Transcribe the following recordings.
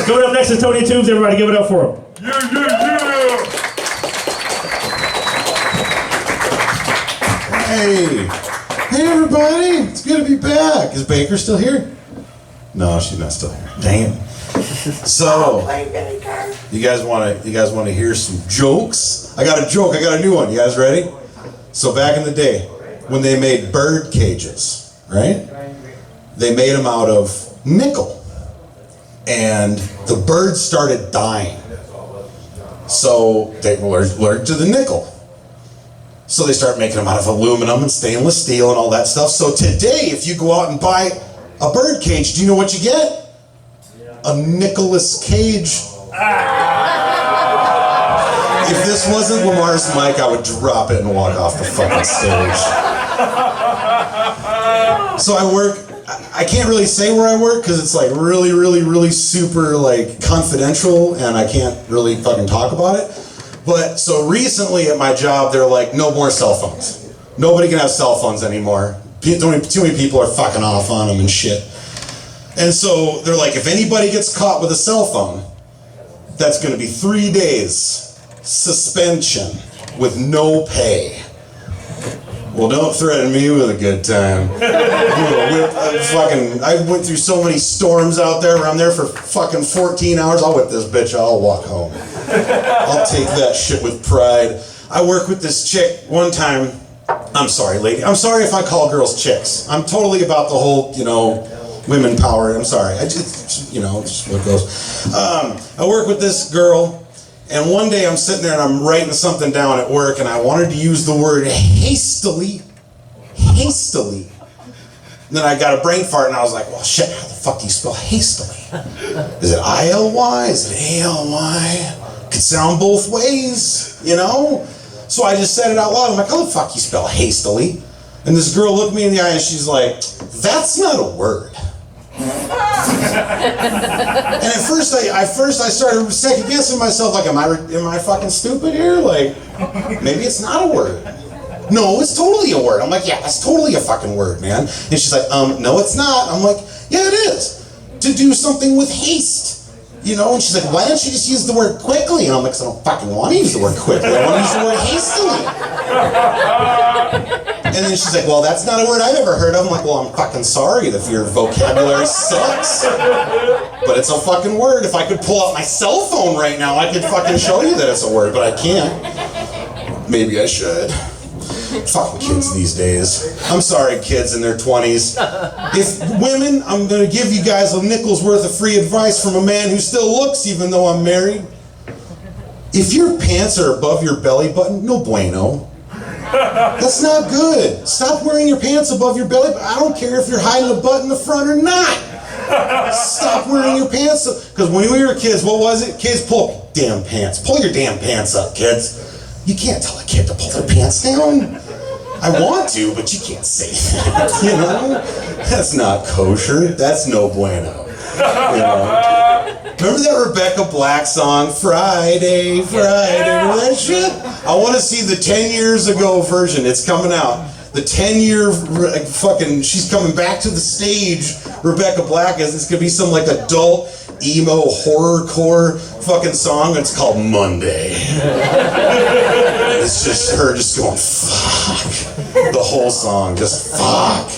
Going up next is Tony Tubes. Everybody give it up for him. Yeah, yeah, yeah! Hey! Hey everybody! It's good to be back. Is Baker still here? No, she's not still here. Dang it. So, you guys want to hear some jokes? I got a joke. I got a new one. You guys ready? So back in the day, when they made bird cages, right? They made them out of nickel. And the birds started dying. So they were allergic to the nickel. So they started making them out of aluminum and stainless steel and all that stuff. So today, if you go out and buy a bird cage, do you know what you get? A Nicolas Cage. If this wasn't Lamar's mic, I would drop it and walk off the fucking stage. So I work, I can't really say where I work because it's like really super like confidential and I can't really fucking talk about it. But so recently at my job, they're like, no more cell phones. Nobody can have cell phones anymore. Too many people are fucking off on them and shit. And so they're like, if anybody gets caught with a cell phone, that's gonna be 3 days suspension with no pay. Well, don't threaten me with a good time. I went through so many storms out there where I'm there for fucking 14 hours. I'll whip this bitch, I'll walk home. I'll take that shit with pride. I work with this chick one time. I'm sorry, lady. I'm sorry if I call girls chicks. I'm totally about the whole, women power. I'm sorry. I just, just what goes. I work with this girl. And one day I'm sitting there and I'm writing something down at work and I wanted to use the word hastily. And then I got a brain fart and I was like, well shit, how the fuck do you spell hastily? Is it I-L-Y? Is it A-L-Y? Could sound both ways, So I just said it out loud. I'm like, how the fuck you spell hastily? And this girl looked me in the eye and she's like, that's not a word. And at first I started second guessing myself, like, am I fucking stupid here? Like, maybe it's not a word. No, it's totally a word. I'm like, yeah, that's totally a fucking word, man. And she's like, no, it's not. I'm like, yeah, it is. To do something with haste. And she's like, why don't you just use the word quickly? And I'm like, I don't fucking want to use the word quickly. I want to use the word hastily. And then she's like, well, that's not a word I've ever heard of. I'm like, well, I'm fucking sorry if your vocabulary sucks. But it's a fucking word. If I could pull out my cell phone right now, I could fucking show you that it's a word, but I can't. Maybe I should. Fucking kids these days. I'm sorry, kids in their 20s. If women, I'm gonna give you guys a nickel's worth of free advice from a man who still looks even though I'm married. If your pants are above your belly button, no bueno. That's not good. Stop wearing your pants above your belly button. I don't care if you're hiding a butt in the front or not. Stop wearing your pants up. Because when we were kids, what was it? Kids, pull up your damn pants. Pull your damn pants up, kids. You can't tell a kid to pull their pants down. I want to, but you can't say that, That's not kosher. That's no bueno. Remember that Rebecca Black song, Friday, remember that shit? I want to see the 10 years ago version. It's coming out. The 10-year fucking, she's coming back to the stage, Rebecca Black, is it's going to be some like adult, emo, horrorcore fucking song. It's called Monday. It's just her just going, fuck. The whole song, just fuck.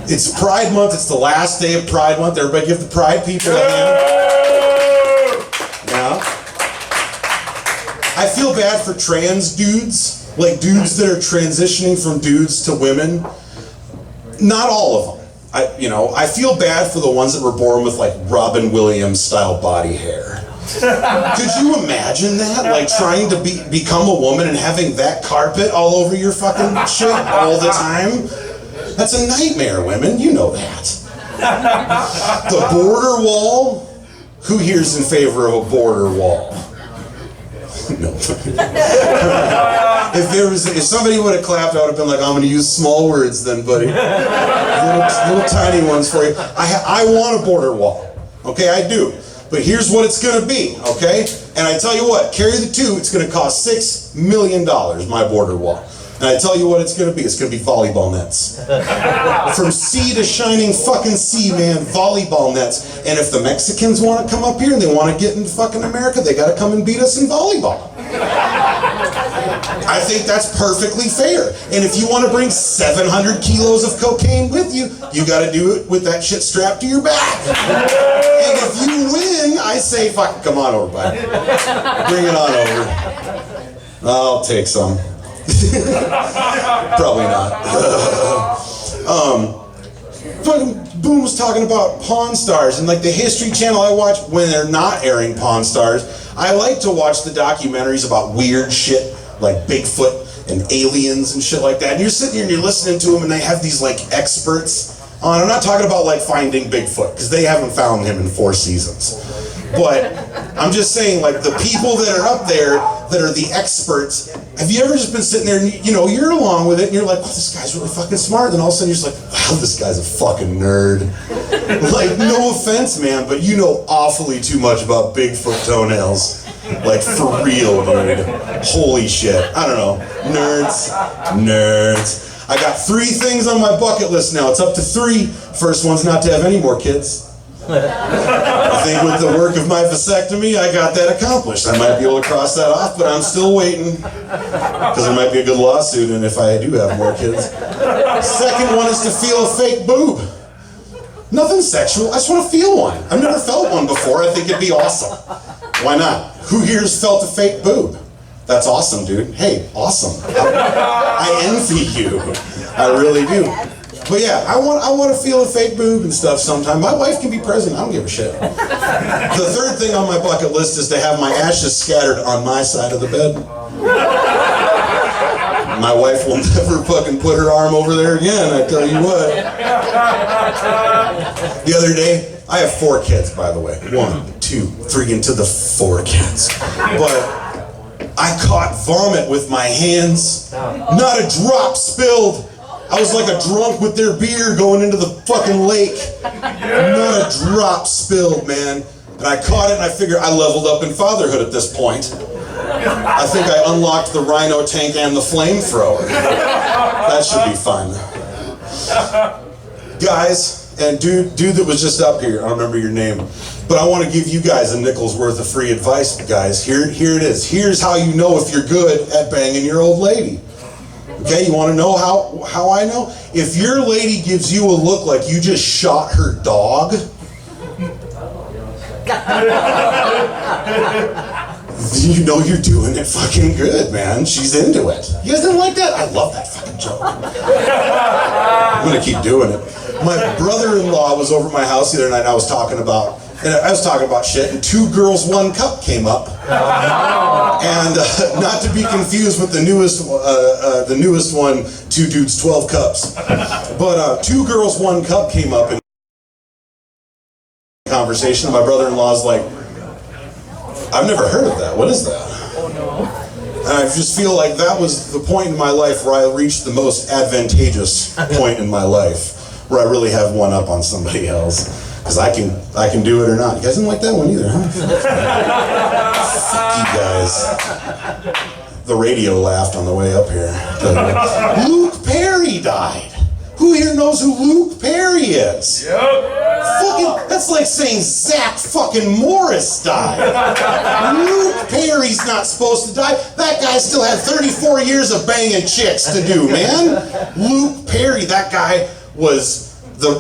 It's Pride Month. It's the last day of Pride Month. Everybody give the Pride people a hand. Yeah. I feel bad for trans dudes, like dudes that are transitioning from dudes to women. Not all of them. I feel bad for the ones that were born with like Robin Williams style body hair. Could you imagine that? Like trying to become a woman and having that carpet all over your fucking shit all the time? That's a nightmare, women. You know that. The border wall? Who here's in favor of a border wall? No. If somebody would have clapped, I would have been like, I'm going to use small words then, buddy. Little tiny ones for you. I want a border wall. Okay, I do. But here's what it's going to be, okay? And I tell you what, carry the two, it's going to cost $6 million, my border wall. And I tell you what it's gonna be. It's gonna be volleyball nets. From sea to shining fucking sea, man, volleyball nets. And if the Mexicans want to come up here and they want to get into fucking America, they gotta come and beat us in volleyball. I think that's perfectly fair. And if you want to bring 700 kilos of cocaine with you, you gotta do it with that shit strapped to your back. And if you win, I say, fuck, come on over, bud. Bring it on over. I'll take some. Probably not. Fucking Boom was talking about Pawn Stars, and like the History Channel I watch when they're not airing Pawn Stars, I like to watch the documentaries about weird shit like Bigfoot and aliens and shit like that. And you're sitting here and you're listening to them, and they have these like experts on. I'm not talking about like finding Bigfoot, because they haven't found him in 4 seasons. But I'm just saying, like, the people that are up there that are the experts, have you ever just been sitting there and, you know, you're along with it and you're like, oh, this guy's really fucking smart. Then all of a sudden you're just like, wow, this guy's a fucking nerd. Like, no offense, man, but you know awfully too much about Bigfoot toenails. Like, for real, dude. Holy shit. I don't know. Nerds. I got 3 things on my bucket list now. It's up to 3. First one's not to have any more kids. I think with the work of my vasectomy, I got that accomplished. I might be able to cross that off, but I'm still waiting. Because there might be a good lawsuit, and if I do have more kids. Second one is to feel a fake boob. Nothing sexual, I just want to feel one. I've never felt one before, I think it'd be awesome. Why not? Who here's felt a fake boob? That's awesome, dude. Hey, awesome. I envy you. I really do. But yeah, I want to feel a fake boob and stuff sometime. My wife can be present, I don't give a shit. The third thing on my bucket list is to have my ashes scattered on my side of the bed. My wife will never fucking put her arm over there again, I tell you what. The other day, I have 4 kids, by the way. 1, 2, 3, into the 4 kids. But I caught vomit with my hands. Not a drop spilled. I was like a drunk with their beer going into the fucking lake. Not a drop spilled, man. And I caught it and I figured I leveled up in fatherhood at this point. I think I unlocked the rhino tank and the flamethrower. That should be fun. Guys, and dude that was just up here, I don't remember your name, but I want to give you guys a nickel's worth of free advice, guys. Here it is. Here's how you know if you're good at banging your old lady. Okay, you want to know how I know? If your lady gives you a look like you just shot her dog, you know you're doing it fucking good, man. She's into it. You guys didn't like that? I love that fucking joke. I'm gonna keep doing it. My brother-in-law was over at my house the other night and I was talking about shit, and 2 girls, 1 cup came up. And not to be confused with the newest one, 2 dudes, 12 cups. But 2 girls, 1 cup came up in conversation, and my brother-in-law's like, I've never heard of that. What is that? And I just feel like that was the point in my life where I reached the most advantageous point in my life, where I really have one up on somebody else. Because I can do it or not. You guys didn't like that one either, huh? Fuck you guys. The radio laughed on the way up here. Luke Perry died. Who here knows who Luke Perry is? Yep. Fucking, that's like saying Zach fucking Morris died. Luke Perry's not supposed to die. That guy still had 34 years of banging chicks to do, man. Luke Perry, that guy was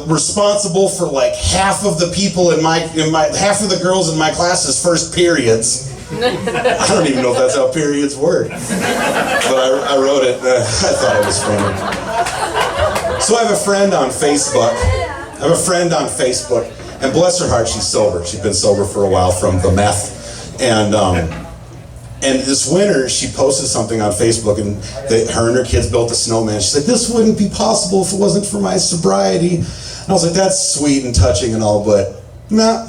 responsible for like half of the people in my half of the girls in my class's first periods. I don't even know if that's how periods work, but I wrote it. I thought it was funny. So I have a friend on Facebook. And bless her heart, she's sober. She's been sober for a while from the meth, and this winter, she posted something on Facebook, and her and her kids built a snowman. She's like, this wouldn't be possible if it wasn't for my sobriety. And I was like, that's sweet and touching and all, but nah.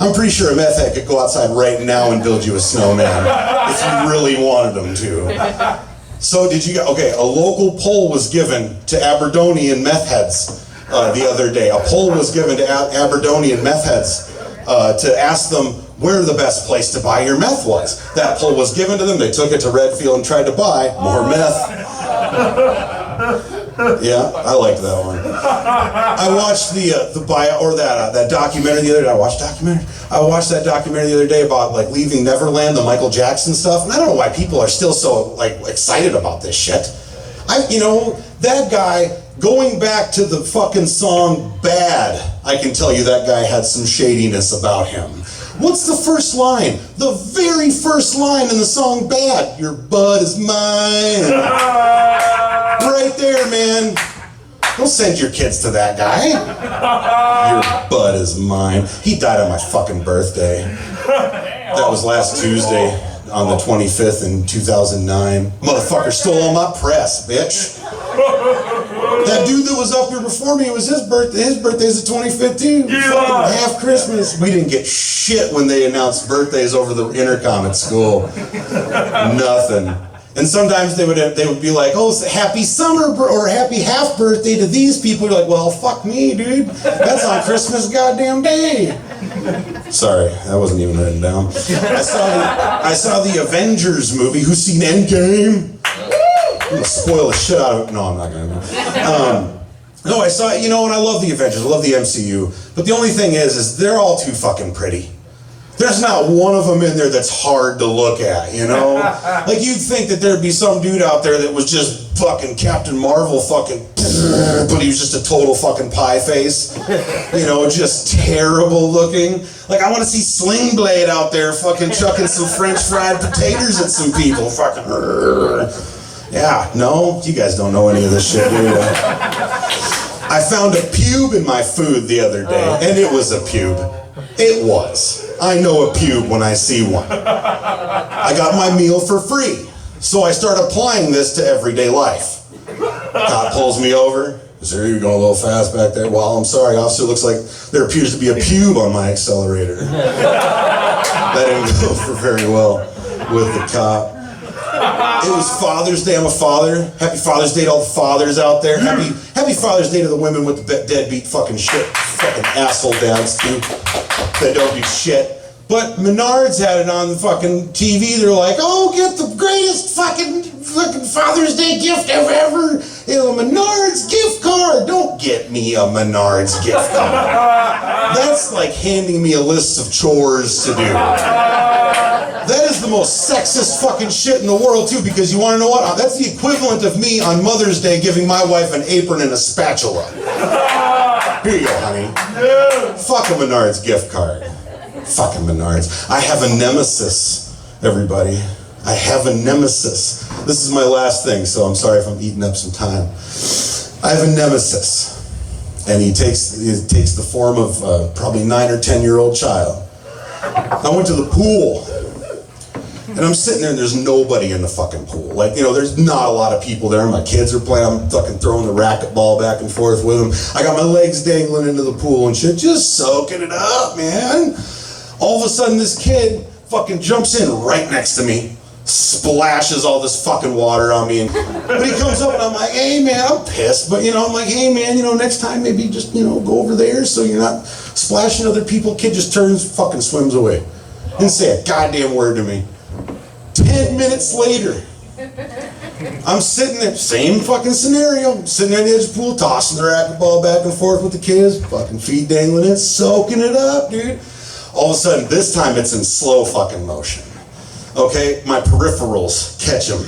I'm pretty sure a meth head could go outside right now and build you a snowman if you really wanted them to. So a local poll was given to Aberdonian meth heads the other day. A poll was given to Aberdonian meth heads to ask them where the best place to buy your meth was. That poll was given to them. They took it to Redfield and tried to buy more meth. Yeah, I liked that one. I watched the bio or that documentary the other day. I watched that documentary the other day about like Leaving Neverland, the Michael Jackson stuff, and I don't know why people are still so like excited about this shit. That guy going back to the fucking song Bad, I can tell you that guy had some shadiness about him. What's the first line? The very first line in the song Bad. Your bud is mine. Right there, man. Don't send your kids to that guy. Your bud is mine. He died on my fucking birthday. That was last Tuesday on the 25th in 2009. Motherfucker stole all my press, bitch. That dude that was up here before me, it was his birthday. His birthday's the 25th too. Fucking half Christmas. We didn't get shit when they announced birthdays over the intercom at school. Nothing. And sometimes they would be like, oh, happy summer or happy half birthday to these people. You're like, well, fuck me, dude. That's on Christmas goddamn day. Sorry, that wasn't even written down. I saw the Avengers movie. Who's seen Endgame? I'm gonna spoil the shit out of it. No, I'm not gonna. No, I saw it, and I love the Avengers. I love the MCU. But the only thing is they're all too fucking pretty. There's not one of them in there that's hard to look at, Like you'd think that there'd be some dude out there that was just fucking Captain Marvel fucking, but he was just a total fucking pie face. Just terrible looking. Like I want to see Sling Blade out there fucking chucking some French fried potatoes at some people. Fucking. Yeah, no, you guys don't know any of this shit, do you? I found a pube in my food the other day, and it was a pube. It was. I know a pube when I see one. I got my meal for free, so I start applying this to everyday life. Cop pulls me over. Sir, you're going a little fast back there. Well, I'm sorry, officer. Looks like there appears to be a pube on my accelerator. That didn't go for very well with the cop. It was Father's Day. I'm a father. Happy Father's Day to all the fathers out there. Happy Father's Day to the women with the deadbeat fucking shit. Fucking asshole dads, too. They don't do shit. But Menards had it on the fucking TV. They're like, oh, get the greatest fucking Father's Day gift ever. A Menards gift card. Don't get me a Menards gift card. That's like handing me a list of chores to do. That is the most sexist fucking shit in the world, too, because you want to know what? That's the equivalent of me on Mother's Day giving my wife an apron and a spatula. Here you go, honey. Fuck a Menards gift card. Fucking Menards. I have a nemesis, everybody. I have a nemesis. This is my last thing, so I'm sorry if I'm eating up some time. I have a nemesis. And he takes the form of probably 9 or 10-year-old child. I went to the pool. And I'm sitting there and there's nobody in the fucking pool. Like, there's not a lot of people there. My kids are playing. I'm fucking throwing the racquetball back and forth with them. I got my legs dangling into the pool and shit, just soaking it up, man. All of a sudden this kid fucking jumps in right next to me, splashes all this fucking water on me. But he comes up and I'm like, hey man, I'm pissed. But I'm like, hey man, next time maybe just, go over there so you're not splashing other people. Kid just turns, fucking swims away. Didn't say a goddamn word to me. 10 minutes later, I'm sitting there, same fucking scenario, I'm sitting there at the edge of the pool, tossing the racquetball back and forth with the kids, fucking feet dangling it, soaking it up, dude. All of a sudden, this time it's in slow fucking motion. Okay, my peripherals catch him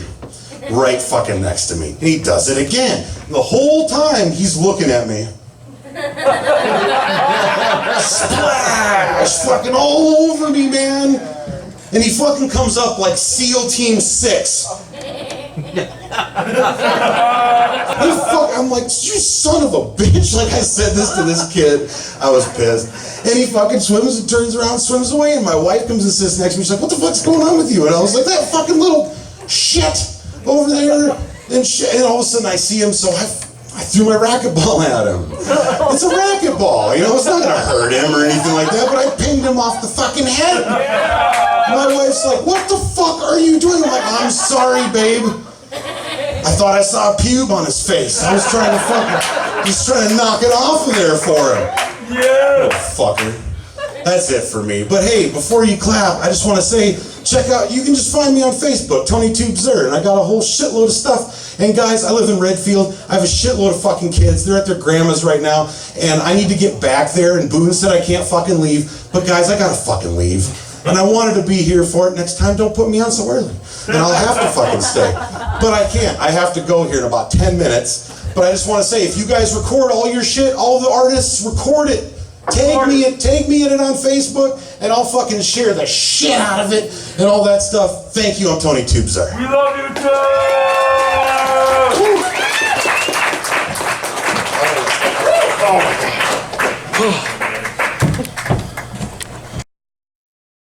right fucking next to me. And he does it again. The whole time, he's looking at me. Splash! Fucking all over me, man. And he fucking comes up like SEAL Team 6. I'm like, you son of a bitch. Like I said this to this kid. I was pissed. And he fucking swims and turns around, swims away. And my wife comes and sits next to me. She's like, what the fuck's going on with you? And I was like, that fucking little shit over there. And all of a sudden I see him, so I threw my racquetball at him. It's a racquetball, it's not gonna hurt him or anything like that, but I pinged him off the fucking head. My wife's like, what the fuck are you doing? I'm like, I'm sorry, babe. I thought I saw a pube on his face. I was trying to knock it off of there for him. Yeah. Oh, fucker. That's it for me. But hey, before you clap, I just want to say, check out, you can just find me on Facebook, Tony Tube Zer, and I got a whole shitload of stuff. And guys, I live in Redfield. I have a shitload of fucking kids. They're at their grandma's right now, and I need to get back there. And Boone said I can't fucking leave. But guys, I gotta fucking leave. And I wanted to be here for it. Next time, don't put me on so early. And I'll have to fucking stay. But I can't. I have to go here in about 10 minutes. But I just want to say, if you guys record all your shit, all the artists, record it. Tag me in it on Facebook, and I'll fucking share the shit out of it and all that stuff. Thank you. I'm Tony Tubesar. We love you too!